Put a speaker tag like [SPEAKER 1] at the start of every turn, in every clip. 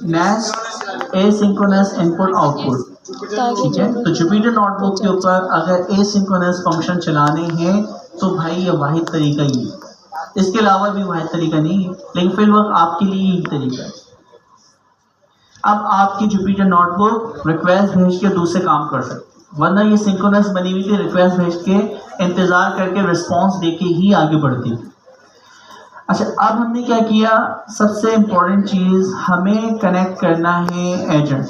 [SPEAKER 1] Next asynchronous input output, ठीक है। तो जुपिटर नोटबुक के ऊपर अगर एसिंक्रोनस फंक्शन चलाने हैं तो भाई ये वाहिद तरीका ही है, इसके अलावा भी वाहिद तरीका नहीं है, लेकिन फिर वक्त आपके लिए यही तरीका है। अब आपकी जुपिटर नोटबुक रिक्वेस्ट भेज के दूसरे काम कर सकते, वरना ये सिंक्रोनस बनी हुई थी, रिक्वेस्ट भेज के इंतजार करके रिस्पॉन्स देके ही आगे बढ़ती। अच्छा, अब हमने क्या किया, सबसे इंपॉर्टेंट चीज हमें कनेक्ट करना है एजेंट,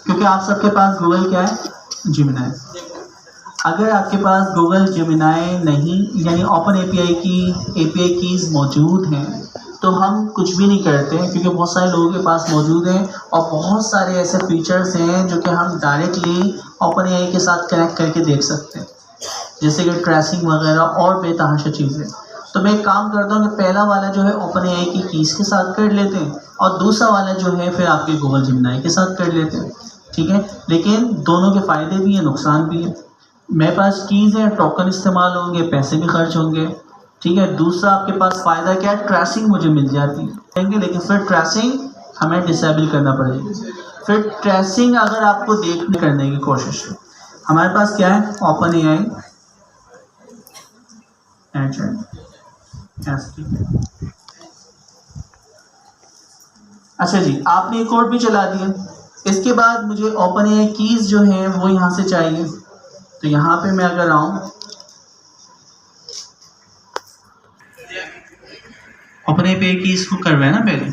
[SPEAKER 1] क्योंकि आप सबके पास गूगल क्या है, जिमिनाई। अगर आपके पास गूगल जिमिनाई नहीं, यानी ओपन एपीआई कीज मौजूद हैं, तो हम कुछ भी नहीं करते, क्योंकि बहुत सारे लोगों के पास मौजूद हैं और बहुत सारे ऐसे फीचर्स हैं जो कि हम डायरेक्टली ओपन एआई के साथ कनेक्ट करके देख सकते हैं, जैसे कि ट्रेसिंग वगैरह और बेतहाशा चीज़ें। तो मैं एक काम करता हूँ कि पहला वाला जो है ओपन एआई की कीज़ के साथ कर लेते हैं और दूसरा वाला जो है फिर आपके गूगल जिमिनाई के साथ कर लेते हैं, ठीक है। लेकिन दोनों के फ़ायदे भी हैं, नुकसान भी है। मेरे पास कीज़ हैं, टोकन इस्तेमाल होंगे, पैसे भी खर्च होंगे, ठीक है। दूसरा आपके पास फ़ायदा क्या है, ट्रेसिंग मुझे मिल जाती है, लेकिन फिर ट्रेसिंग हमें डिसेबल करना पड़ेगी। फिर ट्रेसिंग अगर आपको देखने करने की कोशिश है, हमारे पास क्या है, ओपन एआई एजेंट। अच्छा जी, आपने एक कोड भी चला दिया, इसके बाद मुझे ओपन एआई कीज़ जो हैं वो यहाँ से चाहिए। तो यहाँ पे मैं अगर आऊँ, ओपन एआई कीज़ को करवाए ना पहले,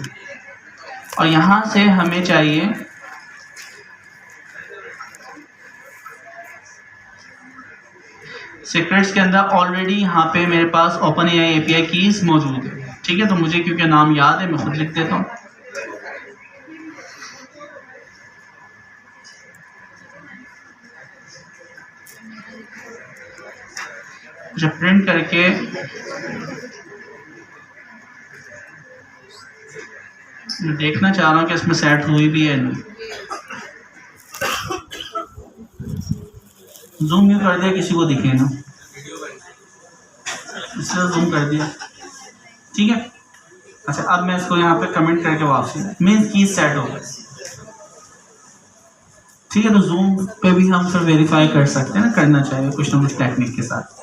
[SPEAKER 1] और यहाँ से हमें चाहिए सीक्रेट्स के अंदर ऑलरेडी यहाँ पे मेरे पास ओपन एआई एपीआई कीज़ मौजूद है, ठीक है। तो मुझे क्योंकि नाम याद है मैं खुद लिख देता हूँ। अच्छा, प्रिंट करके मैं देखना चाह रहा हूँ कि इसमें सेट हुई भी है नहीं। जूम क्यों कर दिया, किसी को दिखे ना, इसलिए जूम कर दिया, ठीक है। अच्छा, अब मैं इसको यहाँ पे कमेंट करके वापसी मीन्स की सेट हो गया, ठीक है। तो जूम पे भी हम फिर वेरीफाई कर सकते हैं ना, करना चाहिए कुछ ना कुछ टेक्निक के साथ।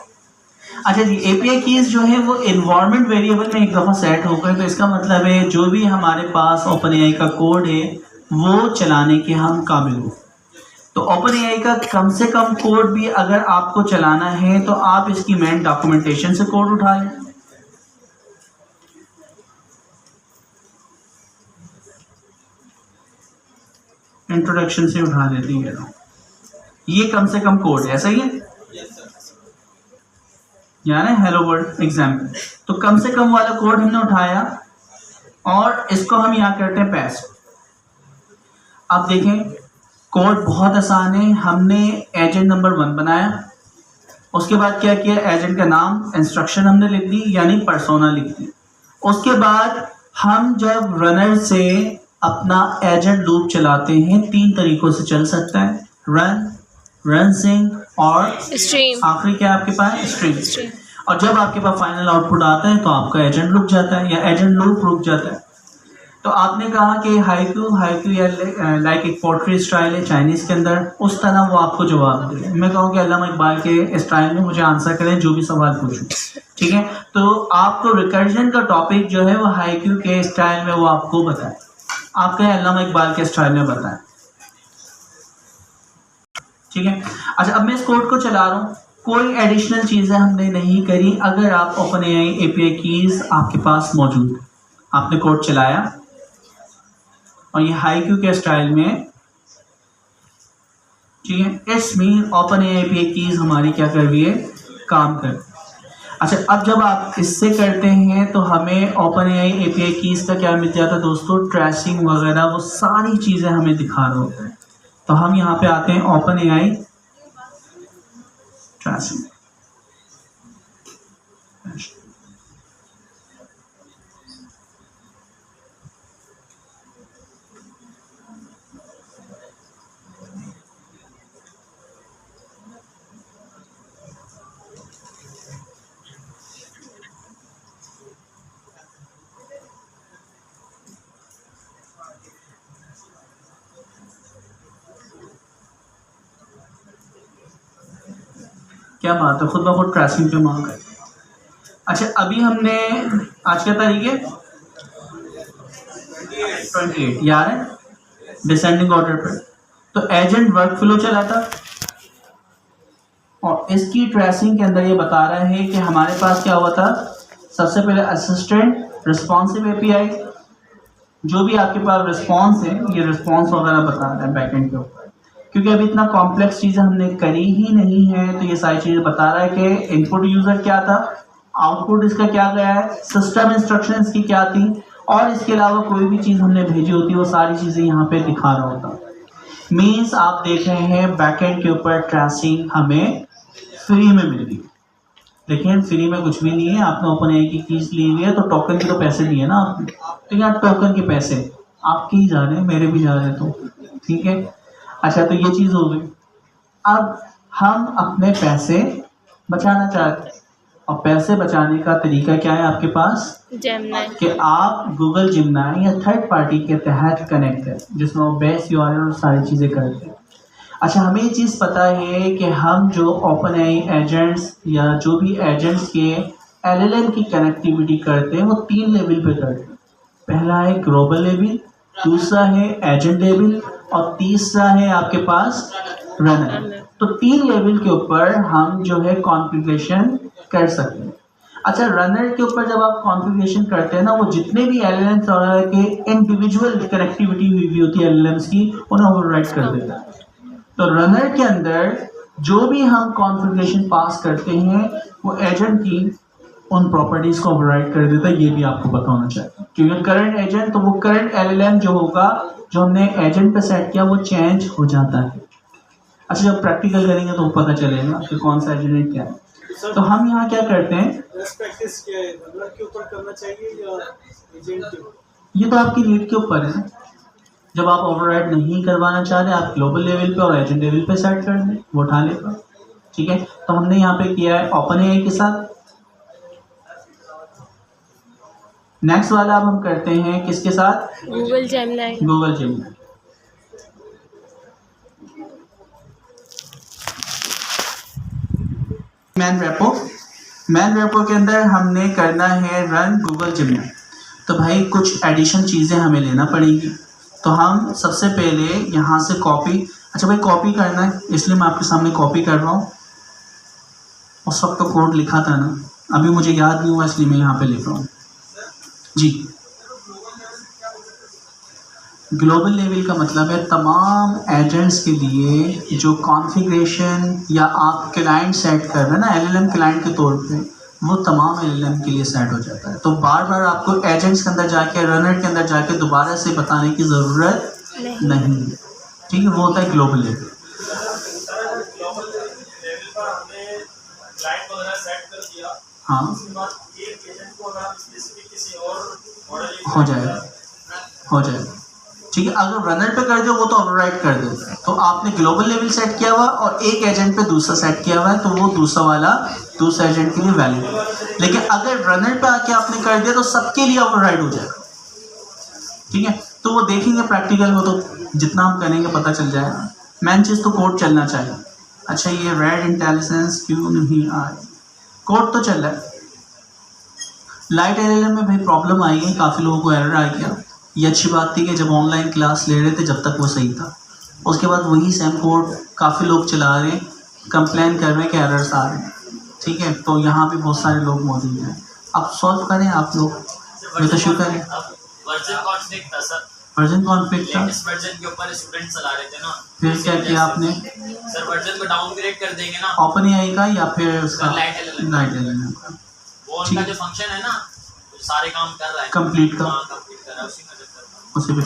[SPEAKER 1] अच्छा जी, एपीआई कीज जो है वो इन्वायरमेंट वेरिएबल में एक दफ़ा सेट हो गए, तो इसका मतलब है जो भी हमारे पास ओपन एआई का कोड है वो चलाने के हम काबिल हो। तो ओपन एआई का कम से कम कोड भी अगर आपको चलाना है तो आप इसकी मेन डॉक्यूमेंटेशन से कोड उठा लें। इंट्रोडक्शन से उठा लेते हैं, ये कम से कम कोड है, सही है, यानी हेलो वर्ल्ड एग्जाम्पल। तो कम से कम वाला कोड हमने उठाया और इसको हम यहाँ करते हैं पेस्ट। अब देखें, कोड बहुत आसान है। हमने एजेंट नंबर 1 बनाया, उसके बाद क्या किया, एजेंट का नाम, इंस्ट्रक्शन हमने लिख दी, यानी पर्सोना लिख दी। उसके बाद हम जब रनर से अपना एजेंट लूप चलाते हैं, 3 तरीकों से चल सकता है, रन, रन सिंक और
[SPEAKER 2] स्ट्रीम।
[SPEAKER 1] आखिरी क्या आपके पास, स्ट्रीम। और जब आपके पास फाइनल आउटपुट आता है तो आपका एजेंट रुक जाता है या एजेंट लूप रुक जाता है। तो आपने कहा कि हाइक्यू या लाइक एक पोट्री स्टाइल है चाइनीज के अंदर, उस तरह वो आपको जवाब दे। मैं कहूँ कि अल्लामा इकबाल के स्टाइल में मुझे आंसर करें जो भी सवाल पूछूं, ठीक है। तो आपको रिकर्जन का टॉपिक जो है वो हाइक्यू के स्टाइल में वो आपको बताए, आप कहें अल्लामा इकबाल के स्टाइल में बताएं, ठीक है। अच्छा, अब मैं इस कोड को चला रहा हूँ, कोई एडिशनल चीज़ें हमने नहीं करी। अगर आप ओपन एआई एपीआई कीज आपके पास मौजूद, आपने कोड चलाया और ये हाइक्यू के स्टाइल में, ठीक है, it's mean open AI API keys हमारी क्या कर रही है, काम कर। अच्छा, अब जब आप इससे करते हैं तो हमें ओपन एआई एपीआई कीज का क्या मिल जाता है दोस्तों, ट्रेसिंग वगैरह वो सारी चीज़ें हमें दिखा रहे होते हैं। तो हम यहाँ पे आते हैं ओपन एआई ट्रेसिंग, क्या बात है, खुद ब खुद ट्रेसिंग पे मांग है। अच्छा अभी हमने आज क्या तारीख है 28 यार है डिसेंडिंग ऑर्डर पर। तो एजेंट वर्क फ्लो चला था और इसकी ट्रेसिंग के अंदर ये बता रहा है कि हमारे पास क्या हुआ था। सबसे पहले असिस्टेंट रिस्पॉन्सिव एपीआई, जो भी आपके पास रिस्पॉन्स है ये रिस्पॉन्स वगैरह बता रहा है बैकएंड के ऊपर, क्योंकि अभी इतना कॉम्प्लेक्स चीज़ें हमने करी ही नहीं है। तो ये सारी चीज़ें बता रहा है कि इनपुट यूज़र क्या था, आउटपुट इसका क्या गया है, सिस्टम इंस्ट्रक्शंस की क्या थी, और इसके अलावा कोई भी चीज़ हमने भेजी होती है वो सारी चीज़ें यहाँ पे दिखा रहा होता। मीन्स आप देख रहे हैं बैकएंड के ऊपर ट्रेसिंग हमें फ्री में मिल रही। लेकिन फ्री में कुछ भी नहीं है, आपने ओपन की कीज ली हुई है तो टोकन के तो पैसे दिए ना आपने, तो यार टोकन के पैसे आपके ही जा रहे हैं, मेरे भी जा रहे हैं, तो ठीक है। अच्छा तो ये चीज़ हो गई। अब हम अपने पैसे बचाना चाहते हैं और पैसे बचाने का तरीका क्या है आपके पास,
[SPEAKER 2] जेमिनी,
[SPEAKER 1] कि आप गूगल जेमिनी या थर्ड पार्टी के तहत कनेक्ट करें जिसमें वो बेस यूआरएल और सारी चीज़ें करते हैं। अच्छा हमें ये चीज़ पता है कि हम जो ओपन एजेंट्स या जो भी एजेंट्स के एलएलएम की कनेक्टिविटी करते हैं वो 3 लेवल पे करते हैं। पहला है ग्लोबल लेवल, दूसरा है एजेंट लेवल और तीसरा है आपके पास रनर। तो 3 लेवल के ऊपर हम जो है कॉन्फ़िगरेशन कर सकते हैं। अच्छा रनर के ऊपर जब आप कॉन्फ़िगरेशन करते हैं ना, वो जितने भी एलएलएम्स और के इंडिविजुअल कनेक्टिविटी हुई होती है एलएलएम्स की, उन्हें ओवरराइड कर देता है। तो रनर के अंदर जो भी हम कॉन्फ़िगरेशन पास करते हैं वो एजेंट की उन प्रॉपर्टीज को ओवरराइड कर देता है। ये भी आपको पता होना चाहिए, क्योंकि करंट एजेंट तो वो करंट एलएलएम जो होगा जो हमने एजेंट पे सेट किया वो चेंज हो जाता है। अच्छा जब प्रैक्टिकल करेंगे तो पता चलेगा कि कौन सा एजेंट क्या है। तो हम यहाँ क्या करते हैं,
[SPEAKER 3] प्रैक्टिस रनर के ऊपर करना चाहिए या एजेंट के ऊपर?
[SPEAKER 1] ये तो आपकी नीड के ऊपर है। जब आप ओवरराइड नहीं करवाना चाह रहे, आप ग्लोबल लेवल पे और एजेंट लेवल पे सेट कर दें, वो उठा लेगा। ठीक है, तो हमने यहाँ पे किया है ओपन एआई के साथ। नेक्स्ट वाला अब हम करते हैं किसके साथ,
[SPEAKER 2] Google Gemini.
[SPEAKER 1] Google Gemini. Man repo के अंदर हमने करना है रन गूगल जेमिनी। तो भाई कुछ एडिशन चीज़ें हमें लेना पड़ेगी। तो हम सबसे पहले यहाँ से कॉपी, अच्छा भाई कॉपी करना है इसलिए मैं आपके सामने कॉपी कर रहा हूँ। उस वक्त तो कोड लिखा था ना, अभी मुझे याद नहीं हुआ इसलिए मैं यहाँ पे लिख रहा हूँ जी। ग्लोबल लेवल का मतलब है तमाम एजेंट्स के लिए जो कॉन्फ़िगरेशन या आप क्लाइंट सेट कर रहे हैं ना एलएलएम क्लाइंट के तौर पे, वो तमाम एलएलएम के लिए सेट हो जाता है। तो बार बार आपको एजेंट्स के अंदर जाके रनर के अंदर जाके दोबारा से बताने की ज़रूरत नहीं है। ठीक है, वो होता है ग्लोबल लेवल। हाँ हो जाएगा, हो जाएगा। ठीक है, अगर रनर पे कर दो वो तो ओवरराइड कर देता है। तो आपने ग्लोबल लेवल सेट किया हुआ और एक एजेंट पे दूसरा सेट किया हुआ है, तो वो दूसरा वाला दूसरा एजेंट के लिए वैलिड है। लेकिन अगर रनर पे आके आपने कर दिया तो सबके लिए ओवरराइड हो जाएगा। ठीक है, तो वो देखेंगे प्रैक्टिकल में, तो जितना हम करेंगे पता चल जाएगा। मेन चीज़ तो कोड चलना चाहिए। अच्छा ये रेड इंटेलिजेंस क्यों नहीं आई, कोड तो चल रहा है। लाइट एलएलएम में भाई प्रॉब्लम आई है, काफ़ी लोगों को एरर आ गया। ये अच्छी बात थी कि जब ऑनलाइन क्लास ले रहे थे जब तक वो सही था, उसके बाद वही सेम कोड काफ़ी लोग चला रहे हैं, कंप्लेन कर रहे हैं कि एरर्स आ रहे हैं। ठीक है, तो यहाँ भी बहुत सारे लोग मौजूद हैं, अब सॉल्व करें आप लोग। ये तो शुक्र है वर्जन कॉन्फ़िग था,
[SPEAKER 4] वर्जन के ऊपर स्टूडेंट चला रहे थे ना,
[SPEAKER 1] फिर क्या किया आपने,
[SPEAKER 4] सर वर्जन को डाउनग्रेड कर देंगे ना
[SPEAKER 1] ओपन एआई का या फिर उसका
[SPEAKER 4] लाइट
[SPEAKER 1] एलएलएम का,
[SPEAKER 4] वो उनका जो फंक्शन है ना सारे काम कर रहा है,
[SPEAKER 1] कंप्लीट का
[SPEAKER 4] कंप्लीट कर रहा है, उसी में
[SPEAKER 1] उसी पे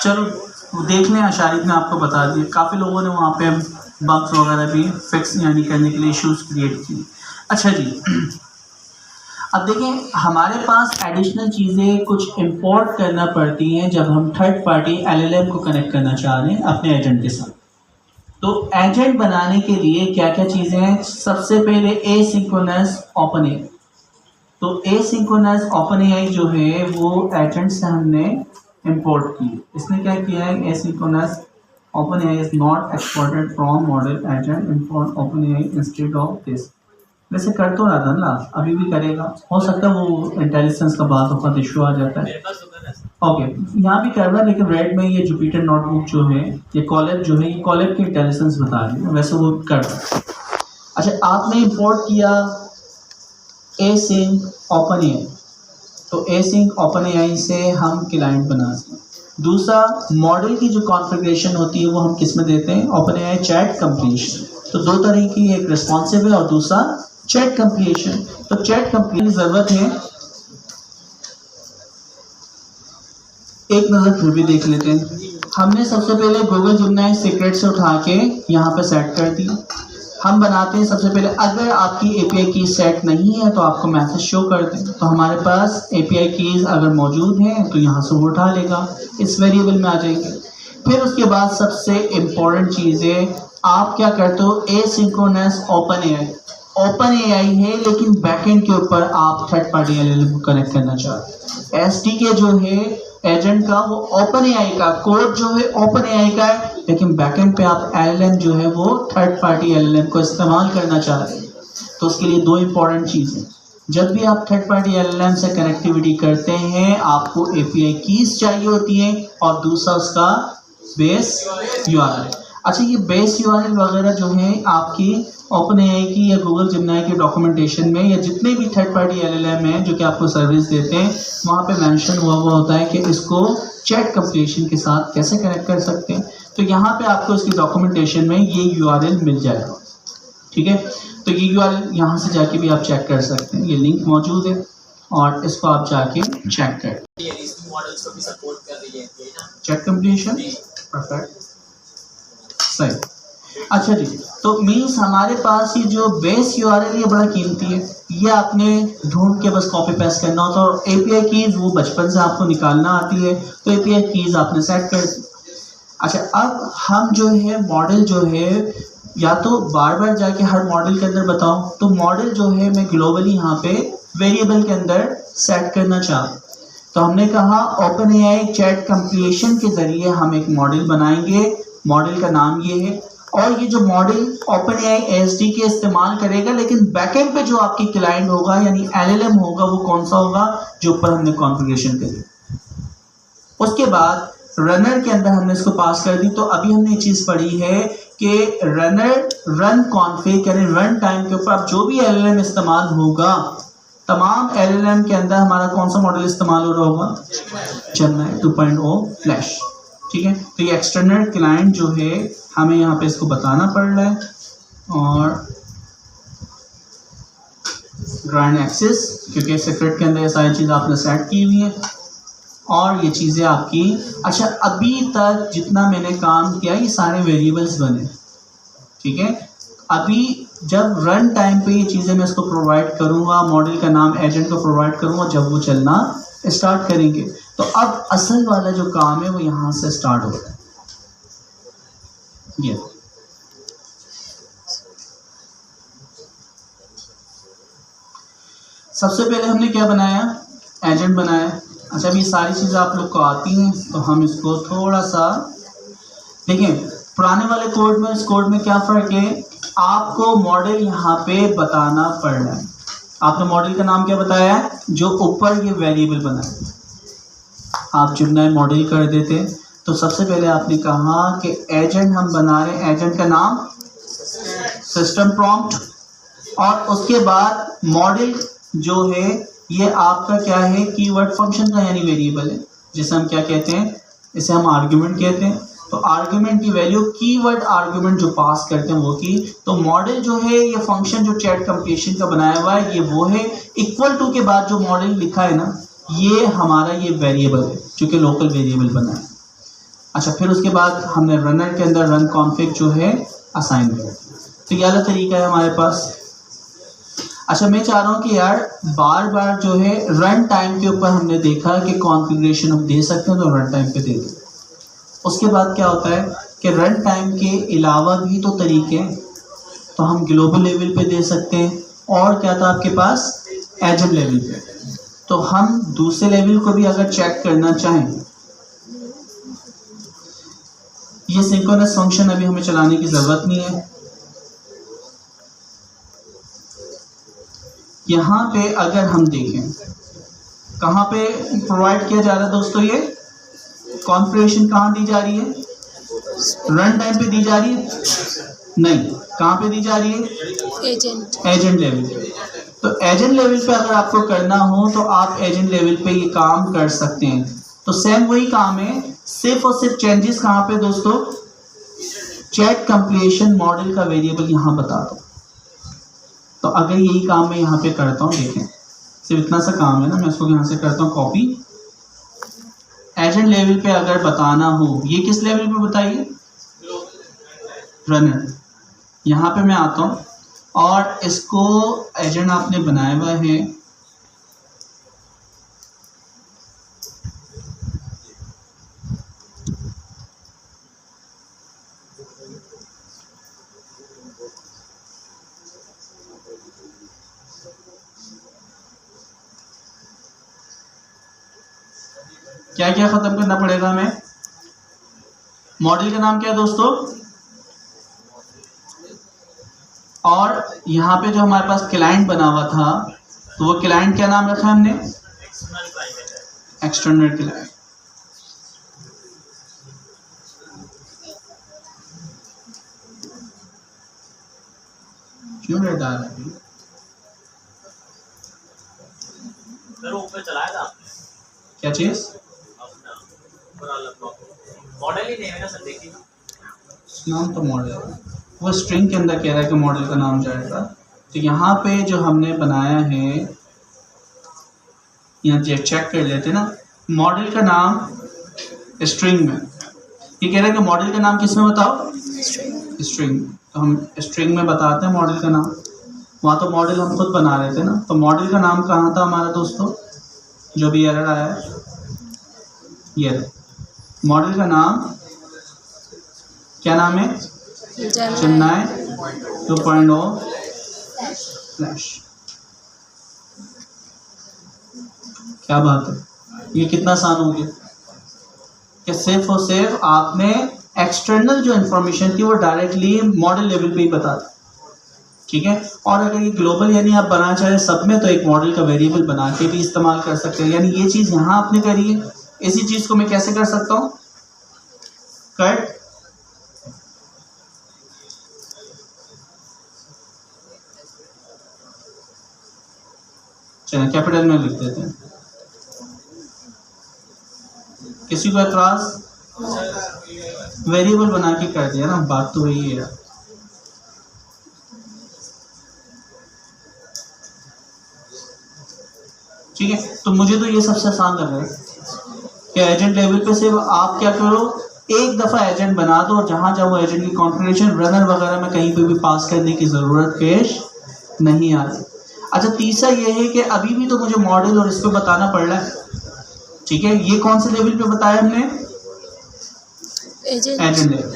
[SPEAKER 1] चलो देख लें। शारिद ने आपको बता दिया, काफ़ी लोगों ने वहाँ पे बग्स वगैरह भी फिक्स यानी करने के लिए इश्यूज क्रिएट किए। अच्छा जी, अब देखें हमारे पास एडिशनल चीज़ें कुछ इंपोर्ट करना पड़ती हैं जब हम थर्ड पार्टी एलएलएम को कनेक्ट करना चाह रहे हैं अपने एजेंट के साथ। तो एजेंट बनाने के लिए क्या क्या चीज़ें हैं, सबसे पहले एसिंक्रोनस ओपन एआई। तो एसिंक्रोनस ओपन एआई जो है वो एजेंट से हमने इंपोर्ट की। इसने क्या किया है, asynchronous OpenAI is not exported from model agent import OpenAI instead of this. वैसे कर तो रहा था ना, अभी भी करेगा, हो सकता है वो इंटेलिजेंस का बात होगा, इशू आ जाता है। ओके, यहाँ भी कर रहा है, लेकिन रेड में ये जुपिटर नोटबुक जो है, ये कॉलेब जो है, ये कॉलेब की इंटेलिजेंस बता रही है, वैसे वो कर रहा है। अच्छा, आपने इंपोर्ट किया async OpenAI, तो async OpenAI से हम क्लाइंट बना सकते हैं। दूसरा, मॉडल की जो कॉन्फ़िगरेशन होती है वो हम किस में देते हैं, OpenAI चैट कंप्लीशन। तो दो तरह की, एक रिस्पॉन्सिव है और दूसरा चैट कंप्लीशन। तो चैट कंप्लीशन की ज़रूरत है, एक नज़र फिर भी देख लेते हैं। हमने सबसे पहले गूगल जिमिनी सीक्रेट से उठा के यहाँ पे सेट कर दी। हम बनाते हैं सबसे पहले, अगर आपकी API की सेट नहीं है तो आपको मैसेज शो कर दें, तो हमारे पास API कीज़ अगर मौजूद हैं तो यहाँ से वो उठा लेगा, इस वेरिएबल में आ जाएंगे। फिर उसके बाद सबसे इम्पोर्टेंट चीज़ है, आप क्या करते हो, एसिंक्रोनस OpenAI है, लेकिन बैकएंड के ऊपर आप थर्ड पार्टी LLM को कनेक्ट करना चाहते हैं। SDK जो है एजेंट का, वो OpenAI का, कोड जो है OpenAI का है, लेकिन बैकएंड पे आप LLM जो है वो थर्ड पार्टी LLM को इस्तेमाल करना चाह रहे हैं। तो उसके लिए दो इंपॉर्टेंट चीज़ें, जब भी आप थर्ड पार्टी LLM से कनेक्टिविटी करते हैं आपको API कीज़ चाहिए होती हैं, और दूसरा उसका बेस URL। अच्छा, ये बेस URL वगैरह जो है आपकी OpenAI की या गूगल जिमिनी की डॉक्यूमेंटेशन में, या जितने भी थर्ड पार्टी LLM हैं जो कि आपको सर्विस देते हैं, वहाँ पे मेंशन हुआ होता है कि इसको चैट कंप्लीशन के साथ कैसे कनेक्ट कर सकते हैं। तो यहाँ पे आपको इसकी डॉक्यूमेंटेशन में ये URL मिल जाएगा, ठीक है। तो ये URL यहाँ से जाके भी आप चेक कर सकते हैं, ये लिंक मौजूद है और इसको आप जाके चेक कर
[SPEAKER 4] मॉडल्स को भी सपोर्ट कर रही है ना,
[SPEAKER 1] चैट कंप्लीशन। परफेक्ट, सही। अच्छा जी, तो मीन्स हमारे पास ये जो बेस URL ये बड़ा कीमती है, ये आपने ढूंढ के बस कॉपी पेस्ट करना होता है, और API कीज़ वो बचपन से आपको निकालना आती है, तो API कीज़ आपने सेट कर दी। अच्छा, अब हम जो है मॉडल जो है, या तो बार बार जाके हर मॉडल के अंदर बताऊं, तो मॉडल जो है मैं ग्लोबली यहाँ पे वेरिएबल के अंदर सेट करना चाहूँ, तो हमने कहा OpenAI चैट कंप्लीशन के ज़रिए हम एक मॉडल बनाएंगे, मॉडल का नाम ये है, और ये जो मॉडल OpenAI SDK इस्तेमाल करेगा, लेकिन बैकएंड पे जो आपकी क्लाइंट होगा यानी LLM होगा, वो कौन सा होगा, जो ऊपर हमने कॉन्फ़िगरेशन करी। उसके बाद रनर के अंदर हमने इसको पास कर दी। तो अभी हमने चीज़ पढ़ी है कि रनर रन कॉन्फ़िग यानी रन टाइम के ऊपर जो भी LLM इस्तेमाल होगा, तमाम LLM के अंदर हमारा कौन सा मॉडल इस्तेमाल हो रहा होगा, जेमिनी 2.0 फ्लैश, ठीक है। तो ये एक्सटर्नल क्लाइंट जो है हमें यहाँ पे इसको बताना पड़ रहा है, और ग्रांड एक्सेस, क्योंकि सीक्रेट के अंदर ये सारी चीज़ आपने सेट की हुई है, और ये चीज़ें आपकी। अच्छा, अभी तक जितना मैंने काम किया ये सारे वेरिएबल्स बने, ठीक है। अभी जब रन टाइम पे ये चीज़ें मैं इसको प्रोवाइड करूँगा, मॉडल का नाम एजेंट को प्रोवाइड करूँगा, जब वो चलना स्टार्ट करेंगे, तो अब असल वाला जो काम है वो यहाँ से स्टार्ट होता है। ये सबसे पहले हमने क्या बनाया, एजेंट बनाया। अच्छा, अभी सारी चीज़ें आप लोग को आती हैं, तो हम इसको थोड़ा सा देखें। पुराने वाले कोड में इस कोड में क्या फ़र्क है, आपको मॉडल यहाँ पे बताना पड़ रहा है। आपने मॉडल का नाम क्या बताया है, जो ऊपर ये वेरिएबल बना है, आप जिमिनी मॉडल कर देते। तो सबसे पहले आपने कहा कि एजेंट हम बना रहे हैं, एजेंट का नाम सिस्टम प्रॉम्प्ट, और उसके बाद मॉडल जो है ये आपका क्या है, कीवर्ड फंक्शन का यानी वेरिएबल है, जिसे हम क्या कहते हैं, इसे हम आर्ग्यूमेंट कहते हैं। तो आर्ग्यूमेंट की वैल्यू कीवर्ड आर्ग्यूमेंट जो पास करते हैं वो की। तो मॉडल जो है ये फंक्शन जो चैट कंप्लीशन का बनाया हुआ है, ये वो है। इक्वल टू के बाद जो मॉडल लिखा है ना, ये हमारा ये वेरिएबल है, चूँकि लोकल वेरिएबल बना है। अच्छा, फिर उसके बाद हमने रनर के अंदर रन कॉन्फ़िग जो है असाइन कर दिया। तो ये वाला तरीका है हमारे पास। अच्छा, मैं चाह रहा हूँ कि यार बार बार जो है रन टाइम के ऊपर हमने देखा कि कॉन्फ़िगरेशन हम दे सकते हैं, तो रन टाइम पे दे दें। उसके बाद क्या होता है कि रन टाइम के अलावा भी तो तरीके हैं, तो हम ग्लोबल लेवल पे दे सकते हैं, और क्या था आपके पास, एजेंट लेवल पे। तो हम दूसरे लेवल को भी अगर चेक करना चाहें, ये सिंक्रोनस फंक्शन अभी हमें चलाने की ज़रूरत नहीं है। यहाँ पे अगर हम देखें कहाँ पे प्रोवाइड किया जा रहा है दोस्तों, ये कॉन्फ़िगरेशन कहाँ दी जा रही है, रन टाइम पे दी जा रही है, नहीं कहाँ पे दी जा रही है, एजेंट लेवल पे। तो एजेंट लेवल पे अगर आपको करना हो तो आप एजेंट लेवल पे ये काम कर सकते हैं। तो सेम वही काम है, सिर्फ और सिर्फ चेंजेस कहाँ पे दोस्तों, चैट कंप्लीशन मॉडल का वेरिएबल यहाँ बता दो। तो अगर यही काम मैं यहाँ पे करता हूँ, देखें सिर्फ इतना सा काम है ना, मैं इसको यहाँ से करता हूँ कॉपी। एजेंट लेवल पे अगर बताना हो, ये किस लेवल पे बताइए, रनर। यहाँ पे मैं आता हूँ और इसको एजेंट आपने बनाया हुआ है, क्या क्या खत्म करना पड़ेगा हमें, मॉडल का नाम क्या है दोस्तों, और यहाँ पे जो हमारे पास क्लाइंट बना हुआ था तो वो क्लाइंट क्या नाम रखा है हमने, एक्सटर्नल क्लाइंट। क्यों रेड आ रहा है,
[SPEAKER 4] ऊपर चलाया था
[SPEAKER 1] क्या चीज,
[SPEAKER 4] मॉडल ही नहीं है ना सर, देखिए
[SPEAKER 1] नाम तो मॉडल है, वो स्ट्रिंग के अंदर कह रहा है कि मॉडल का नाम जाएगा। तो यहाँ पे जो हमने बनाया है, यहाँ चेक कर लेते ना, मॉडल का नाम स्ट्रिंग में, ये कह रहा है कि मॉडल का नाम किस में बताओ, स्ट्रिंग। तो हम स्ट्रिंग में बताते हैं मॉडल का नाम, वहाँ तो मॉडल हम खुद बना रहे थे ना। तो मॉडल का नाम कहाँ था हमारा दोस्तों, जो भी एरर आया है, ये मॉडल का नाम क्या नाम है, चेन्नई 2.0 फ्लैश। क्या बात है, ये कितना आसान हो गया कि सिर्फ और सिर्फ आपने एक्सटर्नल जो इंफॉर्मेशन थी वो डायरेक्टली मॉडल लेवल पे ही बता दी, ठीक है। और अगर ये ग्लोबल यानी आप बनाना चाहें सब में, तो एक मॉडल का वेरिएबल बना के भी इस्तेमाल कर सकते हैं। यानी ये चीज़ यहाँ आपने करी है, इसी चीज़ को मैं कैसे कर सकता हूँ, कट चलिए कैपिटल में लिख देते हैं, किसी को एतराज, वेरिएबल बना के कर दिया ना, बात तो वही है। ठीक है, तो मुझे तो ये सबसे आसान लग रहा है कि एजेंट लेवल पे सिर्फ आप क्या करो, एक दफ़ा एजेंट बना दो और जहाँ जहाँ वो एजेंट की कॉन्फ़िगरेशन रनर वगैरह में कहीं पे भी पास करने की ज़रूरत पेश नहीं आती। अच्छा, तीसरा ये है कि अभी भी तो मुझे मॉडल और इस पर बताना पड़ रहा है, ठीक है। ये कौन से लेवल पे बताया हमने, एजेंट लेवल।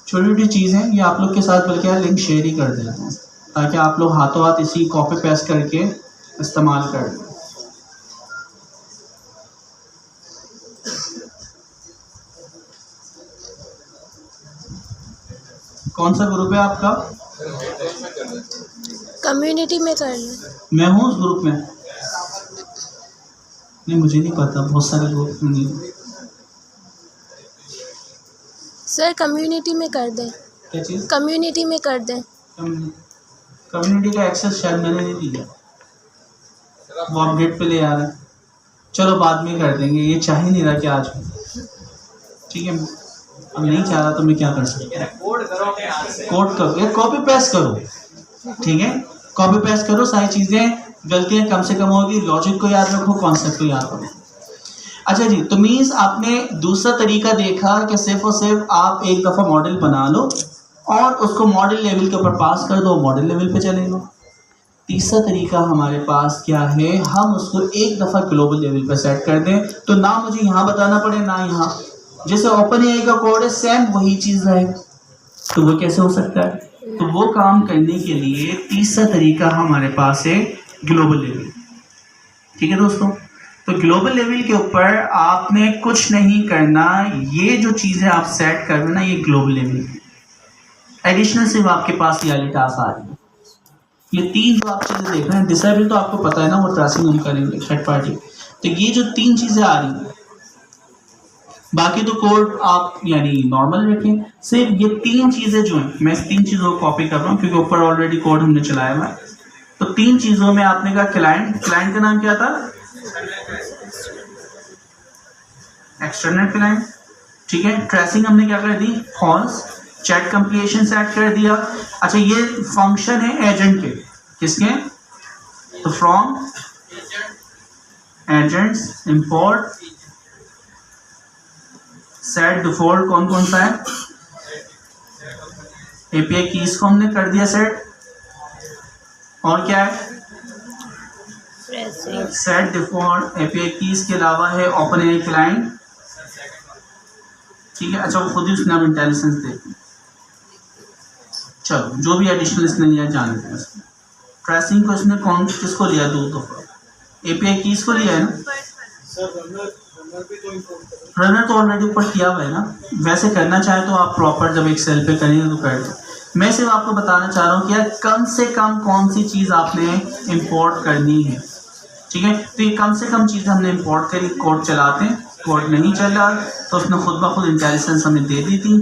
[SPEAKER 1] छोटी छोटी चीज़ें ये आप लोग के साथ बल्कि लिंक शेयर ही कर देते हैं ताकि आप लोग हाथों हाथ इसी कॉपी पेस्ट करके इस्तेमाल कर लें। कौन सा ग्रुप है आपका,
[SPEAKER 2] कम्युनिटी में कर लो।
[SPEAKER 1] मैं हूँ उस ग्रुप में, नहीं मुझे नहीं पता, बहुत सारे ग्रुप में नहीं।
[SPEAKER 2] सर कम्युनिटी में कर दें,
[SPEAKER 1] क्या चीज़,
[SPEAKER 2] कम्युनिटी में कर दें।
[SPEAKER 1] कम्युनिटी का एक्सेस शायद मैंने नहीं दिया, वो अपडेट पे ले आ रहा है। चलो बाद में कर देंगे, ये चाह ही नहीं रहा कि आज, ठीक है। अब नहीं चाह रहा तो मैं क्या कर सकता हूँ,
[SPEAKER 4] कोड करो,
[SPEAKER 1] कोड करो या कॉपी पेस्ट करो, ठीक है। कॉपी पेस्ट करो, सारी चीज़ें गलतियाँ कम से कम होगी। लॉजिक को याद रखो, कॉन्सेप्ट को याद रखो। अच्छा जी, तो मीन्स आपने दूसरा तरीका देखा कि सिर्फ और सिर्फ आप एक दफ़ा मॉडल बना लो और उसको मॉडल लेवल के ऊपर पास कर दो, मॉडल लेवल पे चले लो। तीसरा तरीका हमारे पास क्या है, हम उसको एक दफ़ा ग्लोबल लेवल पे सेट कर दें, तो ना मुझे यहाँ बताना पड़े ना यहाँ, जैसे ओपन एआई का कोड है सेम वही चीज़ है। तो वो कैसे हो सकता है, तो वो काम करने के लिए तीसरा तरीका हमारे पास है ग्लोबल लेवल, ठीक है दोस्तों। तो ग्लोबल लेवल के ऊपर आपने कुछ नहीं करना, ये जो चीज़ें आप सेट कर रहे हैं ना, ये ग्लोबल लेवल की। एडिशनल सिर्फ आपके पास ये वाली टास्क आ रही है। ये तीन जो आप चीज़ें देख रहे हैं, डिसेबल तो आपको पता है ना, वो ट्रेसिंग हम करेंगे थर्ड पार्टी। तो ये जो तीन चीज़ें आ रही हैं, बाकी तो कोड आप यानी नॉर्मल रखें, सिर्फ ये तीन चीज़ें जो हैं, मैं इस तीन चीज़ों को कॉपी कर रहा हूँ क्योंकि ऊपर ऑलरेडी कोड हमने चलाया हुआ है। तो तीन चीज़ों में आपने कहा क्लाइंट का नाम क्या था? एक्सटर्नल क्लाइंट, ठीक है। ट्रेसिंग हमने क्या कर दी? फॉल्स। चैट कंप्लीशन सेट कर दिया। अच्छा, ये फंक्शन है एजेंट के, किसके? तो from agents import set default कौन कौन सा है? एपीआई कीज को हमने कर दिया सेट, और क्या है? सेट डिफॉल्ट एपीआई कीज के अलावा है ओपन एआई क्लाइंट, ठीक है। अच्छा, वो खुद ही उसने अब इंटेलिजेंस देखी। चलो, जो भी एडिशनल इसने लिया जान लेते हैं। ट्रेसिंग को इसने किसको लिया? दो दफा एपीआई कीज को लिया है ना
[SPEAKER 3] सर। रनर भी तो इंपोर्ट करें।
[SPEAKER 1] रनर तो ऑलरेडी ऊपर किया हुआ है ना। वैसे करना चाहे तो आप प्रॉपर जब एक सेल पे करेंगे तो कर दो। मैं सिर्फ आपको बताना चाह रहा हूँ कि यार कम से कम कौन सी चीज़ आपने इंपोर्ट करनी है, ठीक है। तो ये कम से कम चीज़ें हमने इंपोर्ट करी। कोड चलाते हैं, कोड नहीं चला तो उसने खुद ब खुद इंटेलिजेंस हमें दे दी थी।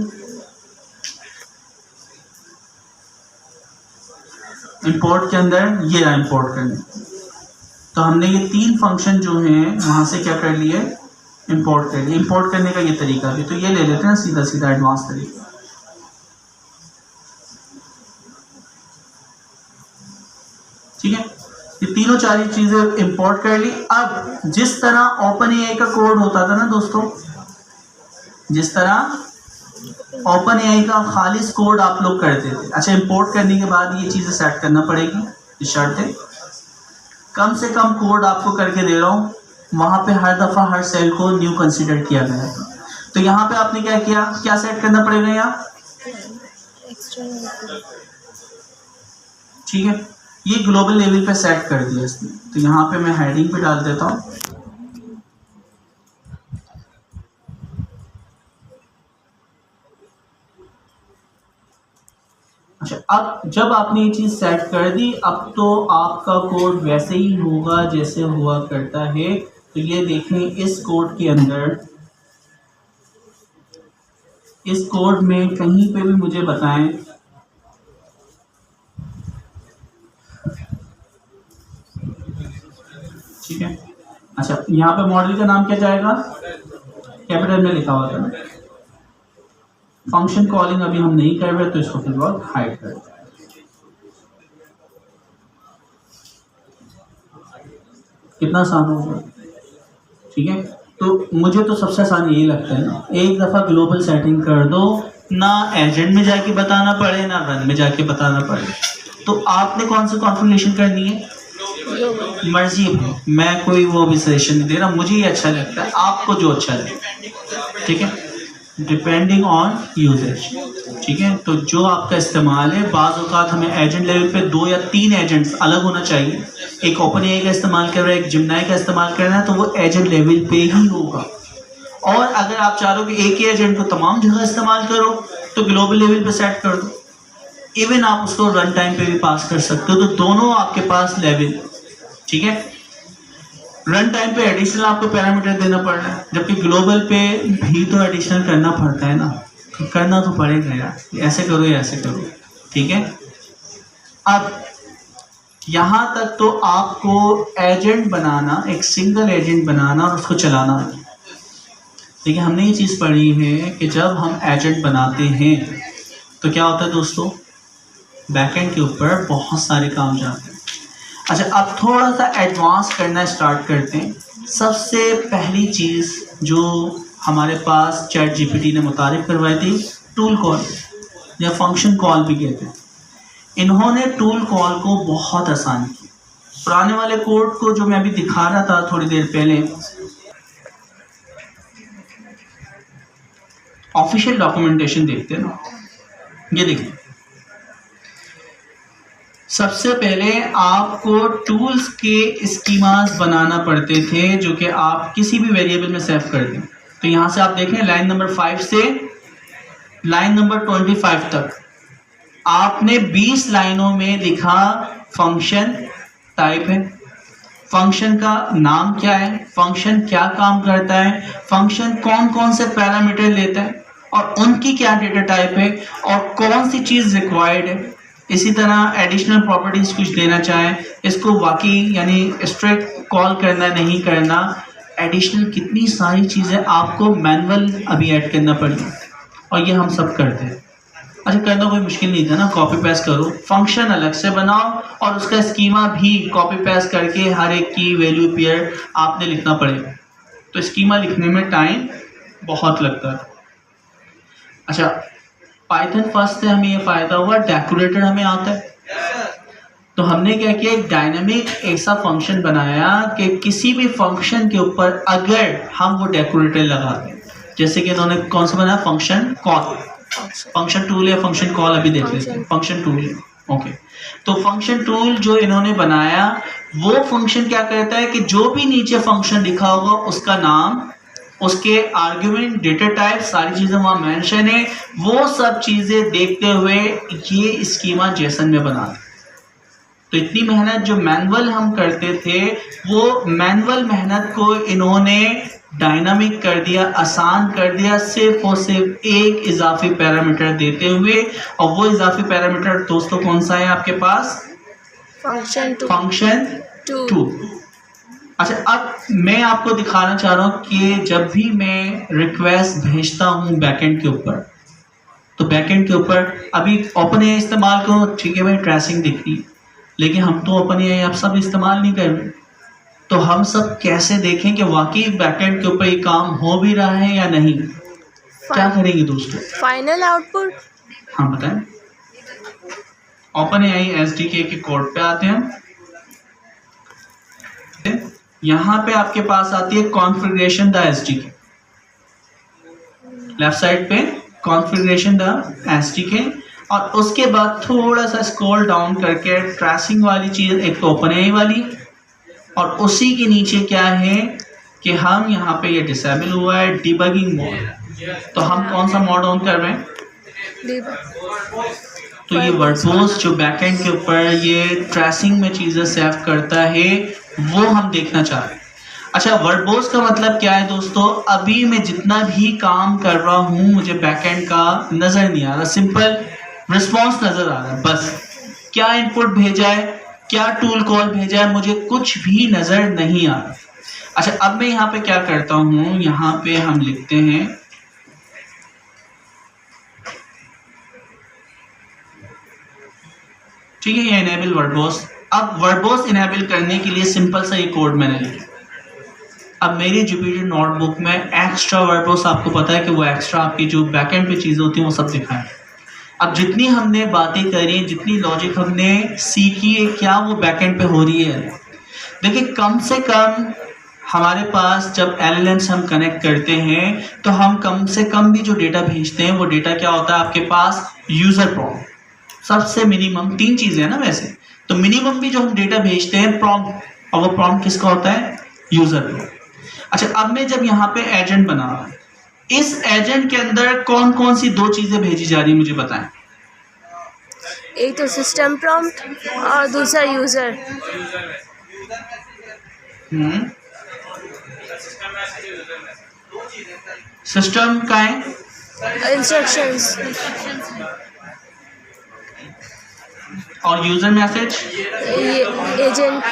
[SPEAKER 1] इंपोर्ट के अंदर ये रहा इंपोर्ट करने, तो हमने ये तीन फंक्शन जो हैं वहाँ से क्या कर लिए? इंपोर्ट कर लिए। इंपोर्ट करने का ये तरीका भी, तो ये ले लेते हैं सीधा सीधा एडवांस तरीका। ठीक है, ये तीनों चार चीजें इंपोर्ट कर ली। अब जिस तरह ओपन एआई का कोड होता था ना दोस्तों, जिस तरह ओपन एआई का खालिस कोड आप लोग करते थे, अच्छा इंपोर्ट करने के बाद ये चीज़ें सेट करना पड़ेगी। ये शर्त है, कम से कम कोड आपको करके दे रहा हूँ, वहाँ पे हर दफ़ा हर सेल को न्यू कंसीडर किया गया है। तो यहाँ पे आपने क्या किया? क्या सेट करना पड़ेगा यहाँ? ठीक है, ये ग्लोबल लेवल पे सेट कर दिया इसने। तो यहाँ पे मैं हेडिंग पे डाल देता हूँ, अच्छा। अब जब आपने ये चीज़ सेट कर दी, अब तो आपका कोड वैसे ही होगा जैसे हुआ करता है। तो ये देखें, इस कोड के अंदर, इस कोड में कहीं पे भी मुझे बताएं ठीक है। अच्छा, यहाँ पे मॉडल का नाम क्या जाएगा? कैपिटल में लिखा हुआ था। फंक्शन कॉलिंग अभी हम नहीं कर रहे तो इसको फिलहाल हाइड कर दें। कितना आसान होगा, ठीक है। तो मुझे तो सबसे आसान यही लगता है ना, एक दफ़ा ग्लोबल सेटिंग कर दो, ना एजेंट में जाके बताना पड़े ना रन में जाके बताना पड़े। तो आपने कौन सी कॉन्फ़िगरेशन करनी है? मर्जी है, मैं कोई वो भी सजेशन नहीं दे रहा, मुझे ये अच्छा लगता है, आपको जो अच्छा लगे, ठीक है, डिपेंडिंग ऑन यूजेज, ठीक है। तो जो आपका इस्तेमाल है, बाज़ औक़ात हमें एजेंट लेवल पे 2 या 3 एजेंट्स अलग होना चाहिए। एक ओपन एआई का इस्तेमाल कर रहा है, एक जिमनाई का इस्तेमाल कर रहा है, तो वो एजेंट लेवल पे ही होगा। और अगर आप चाह रहे हो कि एक ही एजेंट को तमाम जगह इस्तेमाल करो, तो ग्लोबल लेवल पे सेट कर दो। इवन आप उसको रन टाइम पे भी पास कर सकते हो, तो दोनों आपके पास लेवल, ठीक है। रन टाइम पे एडिशनल आपको पैरामीटर देना पड़ रहा है, जबकि ग्लोबल पे भी तो एडिशनल करना पड़ता है ना, तो करना तो पड़ेगा यार, ऐसे करो या ऐसे करो, ठीक है। अब यहाँ तक तो आपको एजेंट बनाना, एक सिंगल एजेंट बनाना और उसको चलाना है। देखिए, हमने ये चीज़ पढ़ी है कि जब हम एजेंट बनाते हैं तो क्या होता है दोस्तों, बैकएंड के ऊपर बहुत सारे काम जाते हैं। अच्छा, अब थोड़ा सा एडवांस करना स्टार्ट करते हैं। सबसे पहली चीज़ जो हमारे पास चैट जीपीटी ने मुतारिफ करवाई थी, टूल कॉल या फंक्शन कॉल भी कहते हैं। इन्होंने टूल कॉल को बहुत आसान किया। पुराने वाले कोड को जो मैं अभी दिखा रहा था थोड़ी देर पहले, ऑफिशियल डॉक्यूमेंटेशन देखते हैं ना, ये देखिए, सबसे पहले आपको टूल्स के स्कीमास बनाना पड़ते थे जो कि आप किसी भी वेरिएबल में सेव कर दें। तो यहाँ से आप देखें लाइन नंबर 5 से लाइन नंबर 25 तक आपने 20 लाइनों में लिखा फंक्शन टाइप है, फंक्शन का नाम क्या है, फंक्शन क्या काम करता है, फंक्शन कौन कौन से पैरामीटर लेता है और उनकी क्या डेटा टाइप है और कौन सी चीज़ रिक्वायर्ड है। इसी तरह एडिशनल प्रॉपर्टीज कुछ देना चाहें, इसको वाकई यानी स्ट्रिक्ट कॉल करना नहीं करना, एडिशनल कितनी सारी चीज़ें आपको मैनुअल अभी ऐड करना पड़ेगी और ये हम सब करते हैं। अच्छा, करना कोई मुश्किल नहीं था ना, कॉपी पेस्ट करो, फंक्शन अलग से बनाओ और उसका स्कीमा भी कॉपी पेस्ट करके हर एक की वैल्यू पेयर आपने लिखना पड़ेगा। तो स्कीमा लिखने में टाइम बहुत लगता है। अच्छा, पाइथन फर्स्ट से हमें ये फ़ायदा हुआ, डेकोरेटर हमें आता है। तो हमने क्या किया, एक डायनामिक ऐसा फंक्शन बनाया कि किसी भी फंक्शन के ऊपर अगर हम वो डेकोरेटर लगा दें, जैसे कि इन्होंने कौन सा बनाया, फंक्शन कॉल, फंक्शन टूल या फंक्शन कॉल, अभी देख लेते हैं, फंक्शन टूल है। ओके, तो फंक्शन टूल जो इन्होंने बनाया वो फंक्शन क्या करता है कि जो भी नीचे फंक्शन लिखा होगा उसका नाम, उसके आर्ग्यूमेंट, डेटा टाइप, सारी चीज़ें वहाँ मेंशन है, वो सब चीज़ें देखते हुए ये स्कीमा जेसन में बना। तो इतनी मेहनत जो मैनुअल हम करते थे वो मैनुअल मेहनत को इन्होंने डायनामिक कर दिया, आसान कर दिया, सिर्फ और सिर्फ एक इजाफी पैरामीटर देते हुए। और वो इजाफी पैरामीटर दोस्तों कौन सा है आपके पास, फंक्शन टू। अच्छा, अब मैं आपको दिखाना चाह रहा हूँ कि जब भी मैं रिक्वेस्ट भेजता हूँ बैकएंड के ऊपर, तो बैकएंड के ऊपर अभी ओपन एआई इस्तेमाल करो, ठीक है भाई, ट्रेसिंग दिख रही है, लेकिन हम तो ओपन एआई आप सब इस्तेमाल नहीं कर रहे। तो हम सब कैसे देखें कि वाकई बैकएंड के ऊपर ये काम हो भी रहा है या नहीं, क्या करेंगे दोस्तों?
[SPEAKER 2] फाइनल आउटपुट,
[SPEAKER 1] हाँ बताएं। ओपन एआई एसडीके के कोड पे आते हैं, यहाँ पे आपके पास आती है configuration the SDK, left side पे कॉन्फ़िगरेशन द एसडीके, और उसके बाद थोड़ा सा स्क्रॉल डाउन करके ट्रेसिंग वाली चीज़ एक तो ओपन एआई वाली, और उसी के नीचे क्या है कि हम यहाँ पे ये डिसेबल हुआ है डिबगिंग मोड। तो हम कौन सा मोड ऑन कर रहे हैं, तो ये वर्डप्रोस जो बैकएंड के ऊपर ये ट्रेसिंग में चीज़ें सेव करता है वो हम देखना चाह रहे हैं। अच्छा, वर्डप्रोस का मतलब क्या है दोस्तों, अभी मैं जितना भी काम कर रहा हूँ मुझे बैकएंड का नज़र नहीं आ रहा, सिंपल रिस्पॉन्स नज़र आ रहा है, बस क्या इनपुट भेजा है, क्या टूल कॉल भेजा है, मुझे कुछ भी नज़र नहीं आ रहा। अच्छा, अब मैं यहाँ पे क्या करता हूँ, यहाँ पे हम लिखते हैं ठीक है, ये इनेबल वर्डप्रोस। अब वर्डप्रोस इनेबल करने के लिए सिंपल सा ये कोड मैंने लिखा। अब मेरी जुपिटर नोटबुक में एक्स्ट्रा वर्डप्रोस, आपको पता है कि वो एक्स्ट्रा आपकी जो बैकएंड पे चीज़ें होती हैं वो सब दिखाएं। अब जितनी हमने बातें करी, जितनी लॉजिक हमने सीखी है, क्या वो बैकएंड पे हो रही है? देखिए, कम से कम हमारे पास जब LLMs हम कनेक्ट करते हैं तो हम कम से कम भी जो डेटा भेजते हैं वो डेटा क्या होता है आपके पास, यूज़र प्रॉम्प्ट। सबसे मिनिमम 3 चीज़ें हैं ना वैसे, तो मिनिमम भी जो हम डेटा भेजते हैं प्रॉम्प्ट, और वो प्रॉम्प्ट किसका होता है, यूज़र प्रॉम्प्ट। अच्छा, अब मैं जब यहाँ पे एजेंट बना रहा हूँ, इस एजेंट के अंदर कौन कौन सी 2 चीज़ें भेजी जा रही है मुझे बताएं।
[SPEAKER 2] एक तो सिस्टम प्रॉम्प्ट और दूसरा यूज़र।
[SPEAKER 1] सिस्टम का है
[SPEAKER 2] इंस्ट्रक्शंस
[SPEAKER 1] और यूजर मैसेज
[SPEAKER 2] ये एजेंट।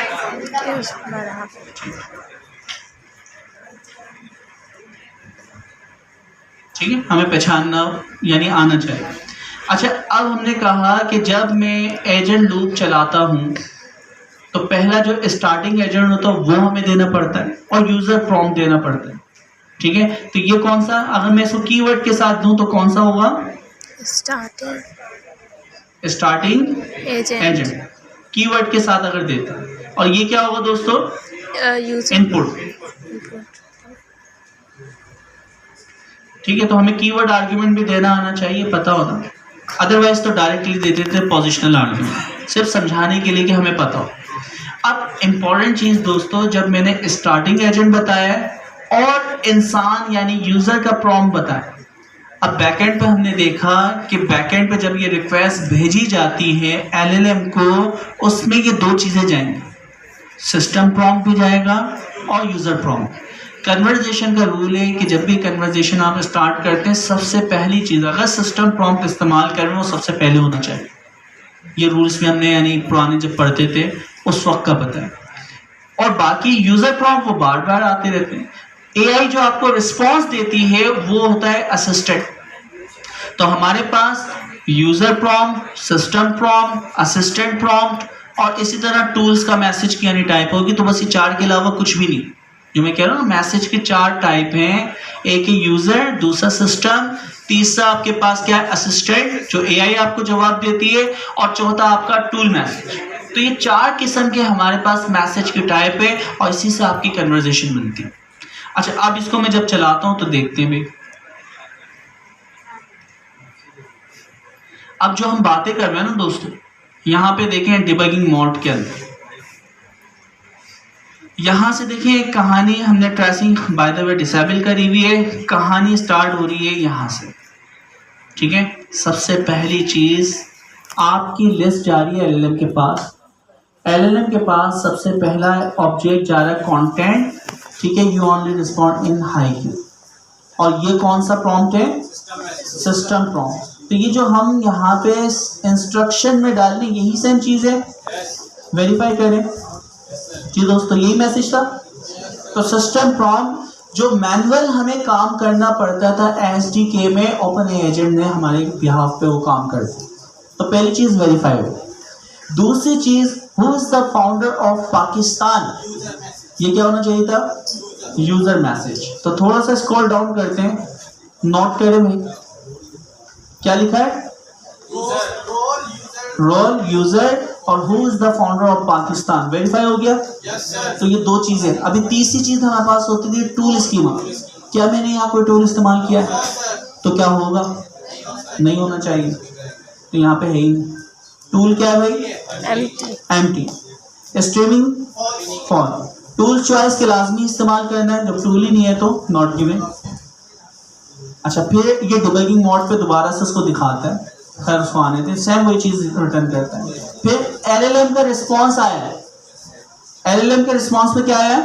[SPEAKER 1] ठीक है, हमें पहचानना यानी आना चाहिए। अच्छा, अब हमने कहा कि जब मैं एजेंट लूप चलाता हूँ तो पहला जो स्टार्टिंग एजेंट होता है वो हमें देना पड़ता है और यूज़र प्रॉम्प्ट देना पड़ता है। ठीक है, तो ये कौन सा, अगर मैं इसको कीवर्ड के साथ दूं तो कौन सा होगा, स्टार्टिंग एजेंट कीवर्ड के साथ अगर देता है। और ये क्या होगा दोस्तों, इनपुट। ठीक है, तो हमें कीवर्ड आर्ग्यूमेंट भी देना आना चाहिए, पता होना। अदरवाइज तो डायरेक्टली दे देते पोजिशनल आर्ग्यूमेंट, सिर्फ समझाने के लिए कि हमें पता हो। अब इम्पॉर्टेंट चीज़ दोस्तों, जब मैंने स्टार्टिंग एजेंट बताया और इंसान यानी यूज़र का प्रॉम्प्ट बताया, अब बैकएंड पे हमने देखा कि बैकएंड पे जब ये रिक्वेस्ट भेजी जाती है एलएलएम को, उसमें ये दो चीज़ें जाएंगी, सिस्टम प्रॉम्प्ट भी जाएगा और यूज़र प्रॉम्प्ट। कन्वर्जेशन का रूल है कि जब भी कन्वर्जेशन आप स्टार्ट करते हैं, सबसे पहली चीज़ अगर सिस्टम प्रॉम्प्ट इस्तेमाल कर रहे हो वो सबसे पहले होना चाहिए। ये रूल्स में हमने यानी पुराने जब पढ़ते थे उस वक्त का बताया। और बाकी यूज़र प्रॉम्प्ट वो बार बार आते रहते हैं। एआई जो आपको रिस्पॉन्स देती है वो होता है असिस्टेंट। तो हमारे पास user prompt, system prompt, assistant prompt और इसी तरह टूल्स का मैसेज की यानी टाइप होगी। तो बस ये चार के अलावा कुछ भी नहीं। जो मैं कह रहा हूँ मैसेज के चार टाइप हैं, एक है यूज़र, दूसरा सिस्टम, तीसरा आपके पास क्या है असिस्टेंट जो एआई आपको जवाब देती है, और चौथा आपका टूल मैसेज। तो ये चार किस्म के हमारे पास मैसेज की टाइप है और इसी से आपकी कन्वर्जेशन बनती है। अच्छा, अब इसको मैं जब चलाता हूँ तो देखते हैं भाई, अब जो हम बातें कर रहे हैं ना दोस्तों, यहाँ पे देखें डिबगिंग मोड के अंदर, यहाँ से देखें एक कहानी हमने tracing by the way disable करी हुई है, कहानी स्टार्ट हो रही है यहाँ से, ठीक है। सबसे पहली चीज़ आपकी लिस्ट जा रही है एलएलएम के पास। एलएलएम के पास सबसे पहला ऑब्जेक्ट जा रहा है कंटेंट, ठीक है, you only respond in high Q. और ये कौन सा प्रॉम्प्ट है? System prompt. तो ये जो हम यहाँ पे इंस्ट्रक्शन में डाल रहे हैं यही सेम चीज़ है, वेरीफाई करें जी दोस्तों, यही मैसेज था। तो सिस्टम प्रॉम्प्ट जो मैनुअल हमें काम करना पड़ता था एसडीके में, ओपन एजेंट ने हमारे बिहाफ पे वो काम कर दिया। तो पहली चीज़ वेरीफाई हो। दूसरी चीज़, who is the founder of Pakistan, ये क्या होना चाहिए था? User message. तो थोड़ा सा स्क्रॉल डाउन करते हैं, नोट करें भाई क्या लिखा है, रोल यूजर और who is the founder of Pakistan. Verify हो गया। तो ये दो चीजें। अभी तीसरी चीज हमारे पास होती थी टूल स्कीमा। क्या मैंने यहाँ कोई टूल इस्तेमाल किया है? तो क्या होगा? नहीं होना चाहिए, तो यहाँ पे है ही नहीं। टूल क्या है भाई? Empty. Streaming for tool choice के लाजमी इस्तेमाल करना है, जब टूल ही नहीं है तो नॉट गिवन। अच्छा, फिर ये डिबगिंग मोड पे दोबारा से उसको दिखाता है, खैर उसको आने थे, सेम वही चीज रिटर्न करता है। फिर एलएलएम का रिस्पॉन्स आया है, एलएलएम के रिस्पॉन्स में क्या आया?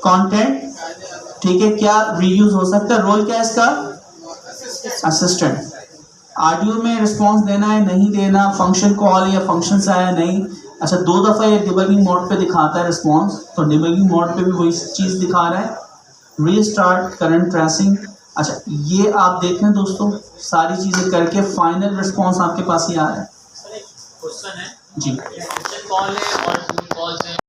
[SPEAKER 1] कंटेंट, ठीक है, क्या रीयूज हो सकता है? रोल क्या है इसका? असिस्टेंट। ऑडियो में रिस्पॉन्स देना है नहीं देना, फंक्शन कॉल या फंक्शन से आया नहीं। अच्छा, दो दफ़ा ये डिबगिंग मोड पे दिखाता है रिस्पॉन्स, तो डिबगिंग मोड पे भी वही चीज़ दिखा रहा है। Restart current tracing. अच्छा, ये आप देखें दोस्तों, सारी चीज़ें करके फाइनल रिस्पॉन्स आपके पास ही आ रहा है।
[SPEAKER 4] क्वेश्चन है
[SPEAKER 1] जी,
[SPEAKER 4] कॉल है और कॉल से